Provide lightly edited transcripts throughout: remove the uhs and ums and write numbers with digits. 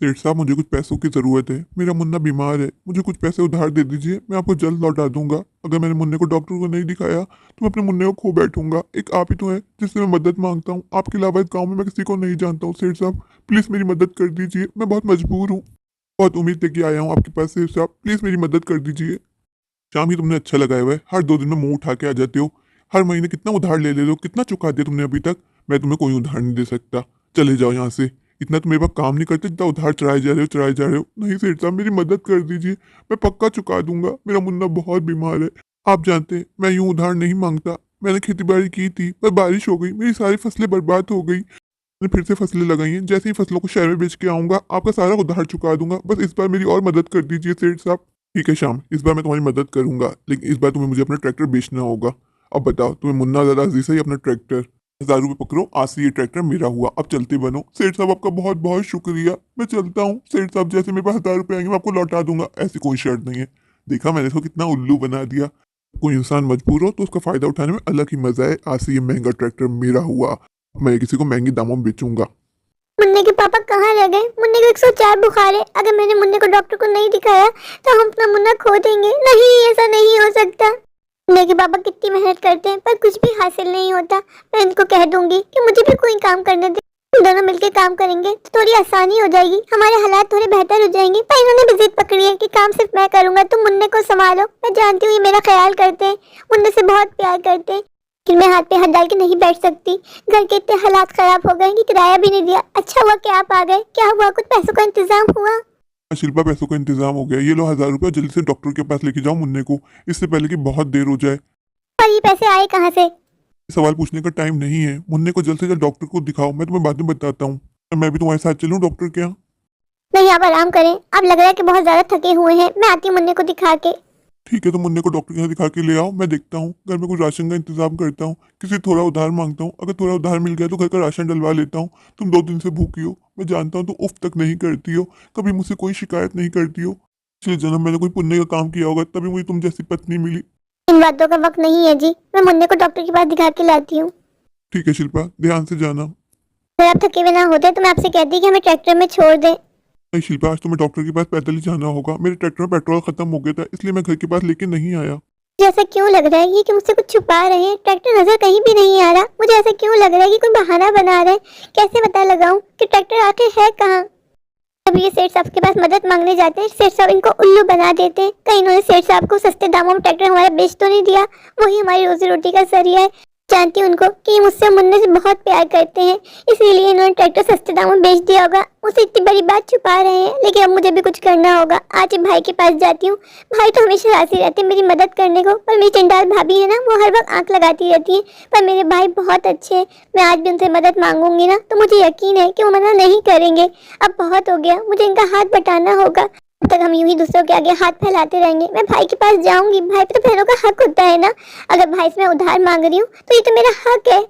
सेठ साहब, मुझे कुछ पैसों की ज़रूरत है। मेरा मुन्ना बीमार है, मुझे कुछ पैसे उधार दे दीजिए, मैं आपको जल्द लौटा दूंगा। अगर मैंने मुन्ने को डॉक्टर को नहीं दिखाया तो मैं अपने मुन्ने को खो बैठूंगा। एक आप ही तो हैं जिससे मैं मदद मांगता हूँ। आपके अलावा इस गाँव में मैं किसी को नहीं जानता हूँ। सेठ साहब, प्लीज़ मेरी मदद कर दीजिए, मैं बहुत मजबूर हूँ। बहुत उम्मीद लेके आया हूँ आपके पास। सेठ साहब, प्लीज़ मेरी मदद कर दीजिए। शाम ही तुमने अच्छा लगाया हुआ है, हर 2 दिन में मुंह उठा के आ जाते हो। हर महीने कितना उधार ले ले लो, कितना चुका दिया तुमने अभी तक। मैं तुम्हें कोई उधार नहीं दे सकता, चले जाओ यहाँ से। इतना तुम मेरे पास काम नहीं करते जितना उधार चढ़ाए जा रहे हो, चढ़ाए जा रहे हो। नहीं सेठ साहब, मेरी मदद कर दीजिए, मैं पक्का चुका दूंगा। मेरा मुन्ना बहुत बीमार है। आप जानते हैं मैं यूं उधार नहीं मांगता। मैंने खेती बाड़ी की थी पर बारिश हो गई, मेरी सारी फसलें बर्बाद हो गई। मैंने फिर से फसलें लगाई हैं। जैसे ही फसलों को शहर में बेच के आऊंगा आपका सारा उधार चुका दूंगा। बस इस बार मेरी और मदद कर दीजिए सेठ साहब। ठीक है श्याम, इस बार मैं तुम्हारी मदद करूंगा, लेकिन इस बार तुम्हें मुझे अपना ट्रैक्टर बेचना होगा। अब बताओ, तुम्हें मुन्ना ज्यादा अजीज है या अपना ट्रैक्टर? 1000 रुपये पकड़ो, आज से ये ट्रैक्टर मेरा हुआ। अब चलते बनो। सेठ साहब, आपका बहुत बहुत शुक्रिया। मैं चलता हूँ सेठ साहब। जैसे मेरे पास 1000 रुपये आएंगे मैं आपको लौटा दूंगा, ऐसी कोई शर्त नहीं है। देखा, मैंने इसको कितना उल्लू बना दिया। कोई इंसान मजबूर हो तो उसका फायदा उठाने में अलग ही मजा है। आज से ये महंगा ट्रैक्टर मेरा हुआ। मैं किसी को महंगे दामों में बेचूंगा। मुन्ने के पापा कहाँ रह गए? मुन्ने को 104 बुखार है। अगर मैंने मुन्ने को डॉक्टर को नहीं दिखाया तो हम अपना मुन्ना खो देंगे। नहीं, ऐसा नहीं हो सकता। मुन्ने के पापा कितनी मेहनत करते हैं पर कुछ भी हासिल नहीं होता। मैं इनको कह दूंगी कि मुझे भी कोई काम करने दे। हम दोनों मिलकर काम करेंगे तो थोड़ी आसानी हो जाएगी, हमारे हालात थोड़े बेहतर हो जाएंगे। पर इन्होंने भी जिद पकड़ी है कि काम सिर्फ मैं करूंगा, तुम मुन्ने को संभालो। मैं जानती हूँ ये मेरा ख्याल करते हैं, मुन्ने से बहुत प्यार करते हैं, लेकिन मैं हाथ पे हाथ डाल के नहीं बैठ सकती। घर के इतने हालात खराब हो गए कि किराया भी नहीं दिया। अच्छा हुआ कि आप आ गए। क्या हुआ, कुछ पैसों का इंतजाम हुआ? हाँ, शिल्पा, पैसों का इंतजाम हो गया। ये लो 1000 रुपये, जल्दी से डॉक्टर के पास लेके जाओ मुन्ने को, इससे पहले कि बहुत देर हो जाए। पर ये पैसे आए कहाँ से? सवाल पूछने का टाइम नहीं है। मुन्ने को जल्द से जल्द डॉक्टर को दिखाओ, मैं तुम्हें बाद में बताता हूँ। मैं भी तुम्हारे साथ चलूँ डॉक्टर के यहाँ? नहीं, आप आराम करें। आप लग रहा है कि बहुत ज्यादा थके हुए हैं। मैं आती हूँ मुन्ने को दिखा के। ठीक है, तो मुन्ने को डॉक्टर के यहाँ दिखा के ले आओ। मैं देखता हूँ, घर में कुछ राशन का इंतजाम करता हूँ, किसी थोड़ा उधार मांगता हूँ। अगर थोड़ा उधार मिल गया तो घर का राशन डलवा लेता हूँ। तुम 2 दिन से भूखी हो, मैं जानता हूँ। तुम उफ तक नहीं करती हो, कभी मुझसे कोई शिकायत नहीं करती हो। पिछले जन्म मैंने कोई पुण्य का काम किया होगा, तभी मुझे तुम जैसी पत्नी मिली। इन बातों का वक्त नहीं है जी। मैं मुन्ने को डॉक्टर के पास दिखा के लाती हूँ। ठीक है शिल्पा, ध्यान से जाना। अगर आप थके हुए ना होते तो मैं आपसे कहती कि हमें ट्रैक्टर में छोड़ दें। नहीं शिल्पा, आज तुम्हें डॉक्टर के पास पैदल ही जाना होगा। मेरे ट्रैक्टर में पेट्रोल खत्म हो गया था, इसलिए मैं घर के पास लेके नहीं आया। मुझे ऐसा क्यों लग रहा है ये कि मुझसे कुछ छुपा रहे हैं? ट्रैक्टर नजर कहीं भी नहीं आ रहा। मुझे ऐसा क्यों लग रहा है कि कोई बहाना बना रहे हैं? कैसे पता लगाऊं कि ट्रैक्टर आखिर है कहाँ? जब ये सेठ साहब के पास मदद मांगने जाते हैं, सेठ साहब इनको उल्लू बना देते हैं। कहीं इन्होंने सेठ साहब को सस्ते दामों में ट्रैक्टर हमारा बेच तो नहीं दिया? वही हमारी रोजी रोटी का जरिया है। जानती हूँ उनको कि मुझसे मुन्ने से बहुत प्यार करते हैं, इसीलिए इन्होंने ट्रैक्टर सस्ते दामों में बेच दिया होगा। मुझसे इतनी बड़ी बात छुपा रहे हैं, लेकिन अब मुझे भी कुछ करना होगा। आज भाई के पास जाती हूँ। भाई तो हमेशा राजी रहते हैं मेरी मदद करने को, पर मेरी चंडाल भाभी है ना, वो हर वक्त आंख लगाती रहती है। पर मेरे भाई बहुत अच्छे हैं। मैं आज भी उनसे मदद मांगूंगी ना तो मुझे यकीन है कि वो मना नहीं करेंगे। अब बहुत हो गया, मुझे इनका हाथ बटाना होगा। तब तक हम यूं ही दूसरों के आगे हाथ फैलाते रहेंगे। मैं भाई के पास जाऊंगी। भाई पे तो बहनों का हक होता है ना। अगर भाई से मैं उधार मांग रही हूँ तो ये तो मेरा हक है।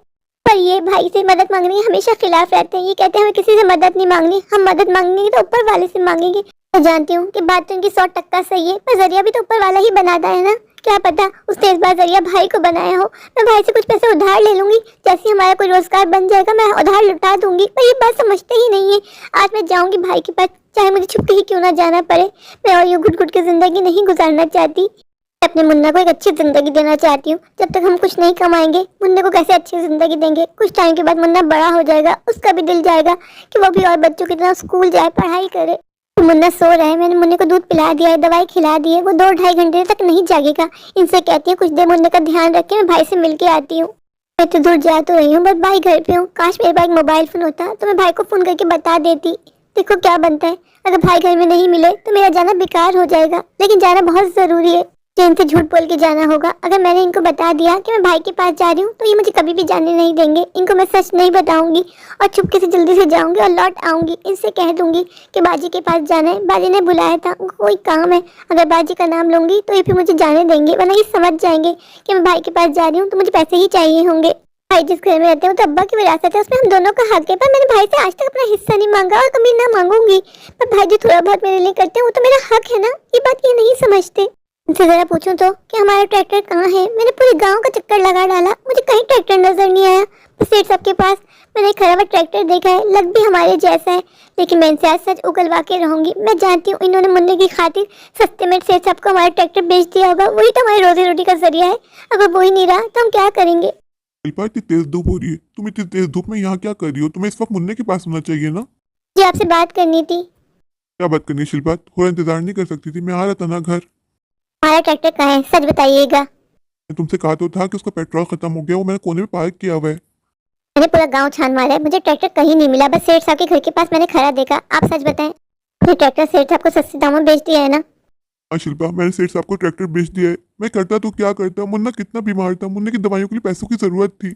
पर ये भाई से मदद मांगने के हमेशा खिलाफ रहते हैं। ये कहते हैं हमें किसी से मदद नहीं मांगनी, हम मदद मांगेंगे तो ऊपर वाले से मांगेंगे। मैं जानती हूँ कि बात तो इनकी 100% सही है, पर जरिया भी तो ऊपर वाला ही बनाता है ना। क्या पता उसने इस बार जरिया भाई को बनाया हो। मैं भाई से कुछ पैसे उधार ले लूंगी, जैसे हमारा कोई रोजगार बन जाएगा मैं उधार लुटा दूंगी। पर ये बात समझते ही नहीं है। आज मैं जाऊंगी भाई के पास, चाहे मुझे छुप के ही क्यों ना जाना पड़े। मैं और यूं घुट घुट के जिंदगी नहीं गुजारना चाहती। मैं अपने मुन्ना को एक अच्छी जिंदगी देना चाहती हूँ। जब तक हम कुछ नहीं कमाएंगे मुन्ने को कैसे अच्छी जिंदगी देंगे? कुछ टाइम के बाद मुन्ना बड़ा हो जाएगा, उसका भी दिल जाएगा कि वो भी और बच्चों की तरह स्कूल जाए, पढ़ाई करे। मुन्ना सो रहा है, मैंने मुन्ने को दूध पिला दिया है, दवाई खिला दी है। वो 2-2.5 घंटे तक नहीं जागेगा। इनसे कहती है कुछ देर मुन्ने का ध्यान रखे, मैं भाई से मिल के आती हूँ। मैं तो दूर जा तो रही हूँ, बस भाई घर पे हूँ। काश मेरे पास एक मोबाइल फोन होता तो मैं भाई को फोन करके बता देती। देखो क्या बनता है। अगर भाई घर में नहीं मिले तो मेरा जाना बेकार हो जाएगा, लेकिन जाना बहुत जरूरी है। मुझे इनसे झूठ बोल के जाना होगा। अगर मैंने इनको बता दिया कि मैं भाई के पास जा रही हूँ तो ये मुझे कभी भी जाने नहीं देंगे। इनको मैं सच नहीं बताऊंगी और चुपके से जल्दी से जाऊंगी और लौट आऊंगी। इनसे कह दूंगी कि बाजी के पास जाना है, बाजी ने बुलाया था, उनको कोई काम है। अगर बाजी का नाम लूंगी तो ये फिर मुझे जाने देंगे, वरना ये समझ जाएंगे कि मैं भाई के पास जा रही हूँ तो मुझे पैसे ही चाहिए होंगे। भाई जिस घर में रहते हैं वो तो अब्बा की विरासत है, उसमें हम दोनों का हक है। पर मैंने भाई से आज तक अपना हिस्सा नहीं मांगा और कभी ना मांगूंगी। पर भाई जो थोड़ा बहुत मेरे लिए करते हैं वो तो मेरा हक है ना। ये बात ये नहीं समझते। उनसे जरा पूछूं तो कि हमारा ट्रैक्टर कहाँ है? मैंने पूरे गांव का चक्कर लगा डाला, मुझे कहीं ट्रैक्टर नजर नहीं आया। सेठ साहब के पास मैंने एक खरा हुआ ट्रैक्टर देखा है, लग भी हमारे जैसा है, लेकिन मैं इनसे आज सच उगलवा के रहूंगी। मैं जानती हूँ इन्होंने मुन्ने की खातिर सस्ते में सेठ साहब को हमारा ट्रैक्टर बेच दिया होगा। वही तो हमारी रोजी रोटी का जरिया है। अगर वही नहीं रहा तो हम क्या करेंगे? शिल्पा इतनी तेज धूप हो रही है, तुम इतनी तेज धूप में यहाँ क्या कर रही हो? तुम्हें इस वक्त मुन्ने के पास होना चाहिए ना। जी आपसे बात करनी थी। क्या बात करनी है शिल्पा? थोड़ा इंतजार नहीं कर सकती थी? मैं आ रहा था ना घर। हमारा ट्रैक्टर कहाँ है, सच बताइएगा। मैं तुमसे कहा तो था कि उसका पेट्रोल खत्म हो गया, वो मैंने कोने में पार्क किया हुआ है। मैंने पूरा गांव छान मारा है, मुझे ट्रैक्टर कहीं नहीं मिला। बस सेठ साहब के घर के पास मैंने खड़ा देखा। आप सच बताएं, ये ट्रैक्टर सेठ साहब को सस्ते दामों में बेच दिया है ना? हाँ शिल्पा, मैंने सेठ साहब को ट्रैक्टर बेच दिया है। मैं करता तो क्या करता, मुन्ना कितना बीमार था, मुन्ने की दवाइयों के लिए पैसों की जरूरत थी।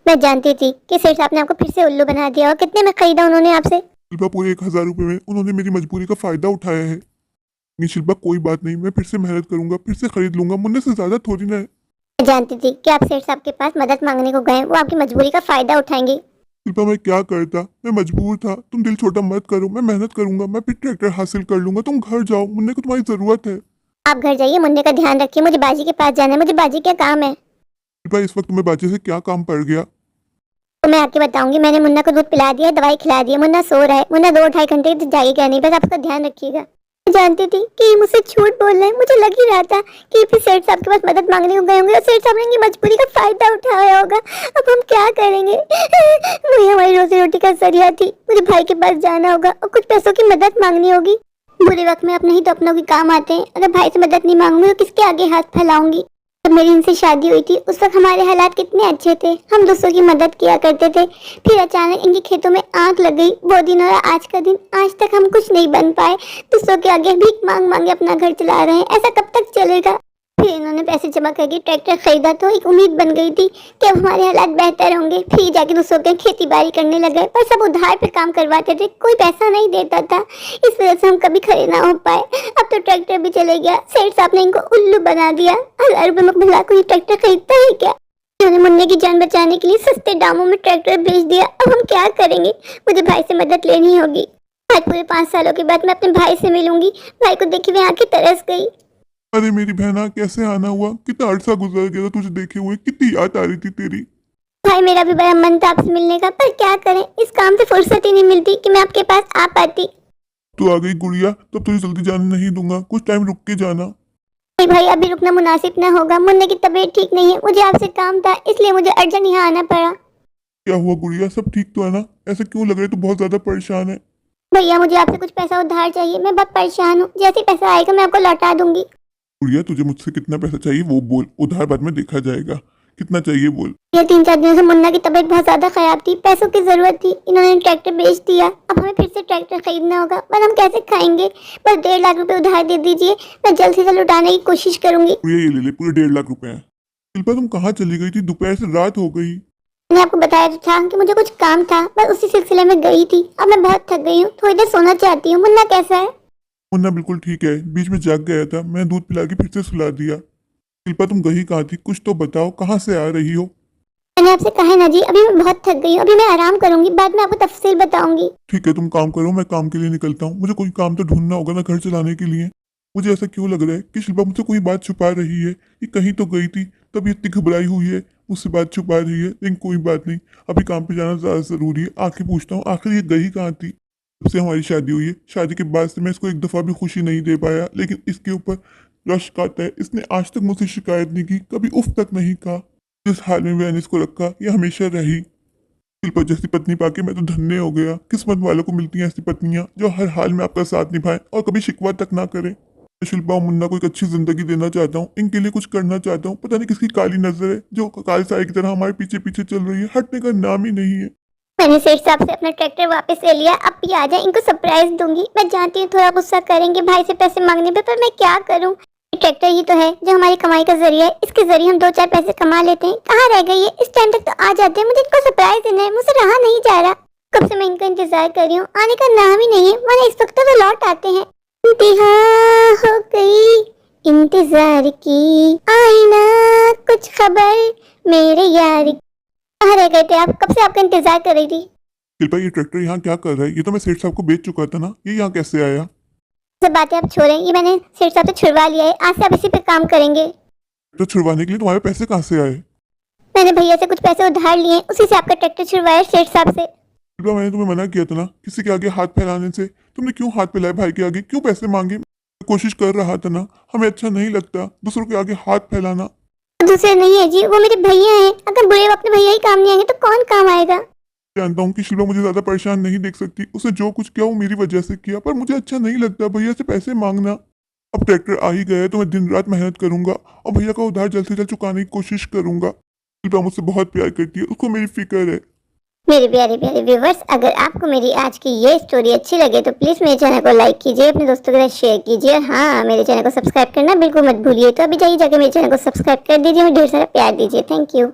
मैं जानती थी कि सेठ साहब ने आपको फिर से उल्लू बना दिया। और कितने में खरीदा उन्होंने आपसे? शिल्पा पूरे 1,000 रुपये में उन्होंने मेरी मजबूरी का फायदा उठाया है। नहीं शिल्पा कोई बात नहीं, मैं फिर से मेहनत करूंगा, फिर से खरीद लूंगा। मुन्ने से ज्यादा थोड़ी ना है। मैं जानती थी कि आप सेठ साहब के पास मदद मांगने को गए, वो आपकी मजबूरी का फायदा उठाएंगे। शिल्पा मैं क्या करता, मैं मजबूर था। तुम दिल छोटा मत करो, मैं मेहनत करूंगा, मैं फिर ट्रैक्टर हासिल कर लूंगा। तुम घर जाओ, मुन्ने को तुम्हारी जरूरत है। आप घर जाइए, मुन्ने का ध्यान रखिए। मुझे बाजी के पास जाना है। मुझे बाजी क्या काम है? शिल्पा इस वक्त तुम्हें बाजी से क्या काम पड़ गया? तो मैं आपके बताऊंगी। मैंने मुन्ना को दूध पिला दिया, दवाई खिला दी। मुन्ना सो रहा है। मुन्ना 2-2.5 घंटे जाएगा नहीं। बस आप उसका ध्यान रखिएगा। मैं जानती थी कि ये मुझसे झूठ बोल रहे हैं। मुझे लग ही रहा था कि फिर सेठ साहब के पास मदद मांगने को गए होंगे और सेठ साहब ने इनकी मजबूरी का फायदा उठाया होगा। अब हम क्या करेंगे? वही हमारी रोजी रोटी का जरिया थी। मुझे भाई के पास जाना होगा और कुछ पैसों की मदद मांगनी होगी। बुरे वक्त में अपने ही तो अपनों के काम आते हैं। अगर भाई से मदद नहीं मांगूंगी तो किसके आगे हाथ फैलाऊंगी? जब मेरी इनसे शादी हुई थी उस वक्त हमारे हालात कितने अच्छे थे। हम दूसरों की मदद किया करते थे। फिर अचानक इनके खेतों में आग लग गई। वो दिन और आज का दिन, आज तक हम कुछ नहीं बन पाए। दूसरों के आगे भीख मांग मांगे अपना घर चला रहे हैं। ऐसा कब तक चलेगा? फिर इन्होंने पैसे जमा करके ट्रैक्टर खरीदा तो एक उम्मीद बन गई थी कि अब हमारे हालात बेहतर होंगे। फिर जाके दूसरों के खेती बाड़ी करने लगे, पर सब उधार पे काम करवाते थे। कोई पैसा नहीं देता था। इस वजह से हम कभी खड़े ना हो पाए। अब तो ट्रैक्टर भी चले गया। सेठ साहब ने इनको उल्लू बना दिया। 1,000 रुपए में भला कोई ट्रैक्टर खरीदता है क्या? उन्होंने मुन्ने की जान बचाने के लिए सस्ते दामों में ट्रैक्टर बेच दिया। अब हम क्या करेंगे? मुझे भाई से मदद लेनी होगी। आज पूरे 5 सालों के बाद मैं अपने भाई से मिलूंगी। भाई को देखे हुए आंखें तरस गई। अरे मेरी बहना, कैसे आना हुआ? कितना अरसा गुजर गया था तुझे देखे हुए, कितनी याद आ रही थी तेरी। भाई मेरा भी बड़ा मन था आपसे मिलने का, पर क्या करें, इस काम से फुर्सत ही नहीं मिलती कि मैं आपके पास आ पाती। तू आ गई गुड़िया, तब तुझे जल्दी जाने नहीं दूंगा, कुछ टाइम रुक के जाना। नहीं भाई, अभी रुकना मुनासिब न होगा। मुन्ने की तबीयत ठीक नहीं है। मुझे आपसे काम था, इसलिए मुझे अर्जेंट यहाँ आना पड़ा। क्या हुआ गुड़िया, सब ठीक तो है ना? ऐसे क्यों लग रहा है तू बहुत ज्यादा परेशान है? भैया मुझे आपसे कुछ पैसा उधार चाहिए। मैं बहुत परेशान हूँ। जैसे ही पैसा आएगा मैं आपको लौटा दूंगी। गुड़िया तुझे मुझसे कितना पैसा चाहिए वो बोल, उधार बाद में देखा जाएगा। कितना चाहिए बोल। ये 3-4 दिनों से मुन्ना की तबीयत बहुत ज्यादा खराब थी। पैसों की जरूरत थी। इन्होंने ट्रैक्टर बेच दिया। अब हमें फिर से ट्रैक्टर खरीदना होगा, पर हम कैसे खाएंगे? बस 1.5 लाख रुपए उधार दे दीजिए। मैं जल्द से जल्द लौटाने की कोशिश करूंगी। गुड़िया ये ले ले, पूरे 1.5 लाख रुपए हैं। शिल्पा तुम कहाँ चली गई थी? दोपहर से रात हो गई। मैंने आपको बताया तो था कि मुझे कुछ काम था, बस उसी सिलसिले में गई थी। अब मैं बहुत थक गई हूँ, थोड़ी देर सोना चाहती हूँ। मुन्ना कैसा है? मुन्ना बिल्कुल ठीक है, बीच में जाग गया था, मैं दूध पिला के फिर से सुला दिया। शिल्पा तुम गई कहाँ थी? कुछ तो बताओ, कहाँ से आ रही हो? मैंने आपसे कहा है ना जी, अभी मैं बहुत थक गई हूँ। अभी मैं आराम करूंगी, बाद में आपको तफसील बताऊंगी। ठीक है तुम काम करो, मैं काम के लिए निकलता हूँ। मुझे कोई काम तो ढूंढना होगा ना घर चलाने के लिए। मुझे ऐसा क्यों लग रहा है कि शिल्पा मुझसे कोई बात छुपा रही है। ये कहीं तो गई थी तभी इतनी घबराई हुई है, मुझसे बात छुपा रही है। लेकिन कोई बात नहीं, अभी काम पे जाना ज़्यादा ज़रूरी है। आके पूछता हूँ आखिर ये गई कहाँ थी। जब से हमारी शादी हुई है, शादी के बाद से मैं इसको एक दफ़ा भी खुशी नहीं दे पाया, लेकिन इसके ऊपर रश्क आता है। इसने आज तक मुझसे शिकायत नहीं की, कभी उफ तक नहीं कहा। जिस हाल में मैंने इसको रखा ये हमेशा रही। शिल्पा जैसी पत्नी पाके मैं तो धन्य हो गया। किस्मत वालों को मिलती हैं ऐसी पत्नियां जो हर हाल में आपका साथ निभाएं और कभी शिकवा तक ना करें। मैं शिल्पा और मुन्ना को एक अच्छी जिंदगी देना चाहता हूँ, इनके लिए कुछ करना चाहता हूँ। पता नहीं किसकी काली नजर है जो काली साई की तरह हमारे पीछे पीछे चल रही है, हटने का नाम ही नहीं है। मैंने सेठ साहब से अपना ट्रैक्टर वापस ले लिया। अब भी आ जाए, इनको सरप्राइज दूंगी। मैं जानती हूँ थोड़ा गुस्सा करेंगे भाई से पैसे मांगने पे, पर मैं क्या करूँ? ट्रैक्टर ही तो है जो हमारी कमाई का जरिया है। इसके जरिए हम 2-4 पैसे कमा लेते हैं। कहाँ रह गई है? इस टाइम तक तो आ जाते हैं। मुझे इनको सरप्राइज देना है, मुझसे रहा नहीं जा रहा। कब से मैं इनका इंतजार कर रही हूँ, आने का नाम ही नहीं है। मैंने इस वक्त तो लौट आते हैं। इंतहा हो गई इंतजार की, आई ना कुछ खबर मेरे यार की। कहाँ रह गए थे आप? कब से आपका इंतजार कर रही थी। शिल्पा ये ट्रैक्टर यहाँ क्या कर रहा है? ये तो मैं सेठ साहब को बेच चुका था ना, ये यहाँ कैसे आया? सब बातें आप छोड़ें, ये मैंने सेठ साहब से छुड़वा लिया है। आज से आप इसी पे काम करेंगे। तो छुड़वाने के लिए तुम्हारे पैसे कहाँ से आए? मैंने भैया से कुछ पैसे उधार लिए, उसी से आपका ट्रैक्टर छुड़वाया सेठ साहब से। शिल्पा, मैंने तुम्हें मना किया था ना किसी के आगे हाथ फैलाने से। तुमने क्यों हाथ फैलाए भाई के आगे, क्यों पैसे मांगे? मैं कोशिश कर रहा था ना, हमें अच्छा नहीं लगता दूसरों के आगे हाथ फैलाना। दूसरे नहीं है जी, वो मेरे भैया हैं। अगर बुरे वक्त में भैया ही काम नहीं आएंगे तो कौन काम आएगा? जानता हूँ कि शिल्पा मुझे ज्यादा परेशान नहीं देख सकती, उसे जो कुछ किया वो मेरी वजह से किया, पर मुझे अच्छा नहीं लगता भैया से पैसे मांगना। अब ट्रैक्टर आ ही गया है तो मैं दिन रात मेहनत करूंगा और भैया का उधार जल्द से जल्द चुकाने की कोशिश करूंगा। शिल्पा मुझसे बहुत प्यार करती है, उसको मेरी फिक्र है। मेरे प्यारे प्यारे व्यूवर्स, अगर आपको मेरी आज की ये स्टोरी अच्छी लगे तो प्लीज़ मेरे चैनल को लाइक कीजिए, अपने दोस्तों के साथ शेयर कीजिए और हाँ, मेरे चैनल को सब्सक्राइब करना बिल्कुल मत भूलिए। तो अभी जाइए जाके मेरे चैनल को सब्सक्राइब कर दीजिए, मुझे ढेर सारा प्यार दीजिए। Thank you.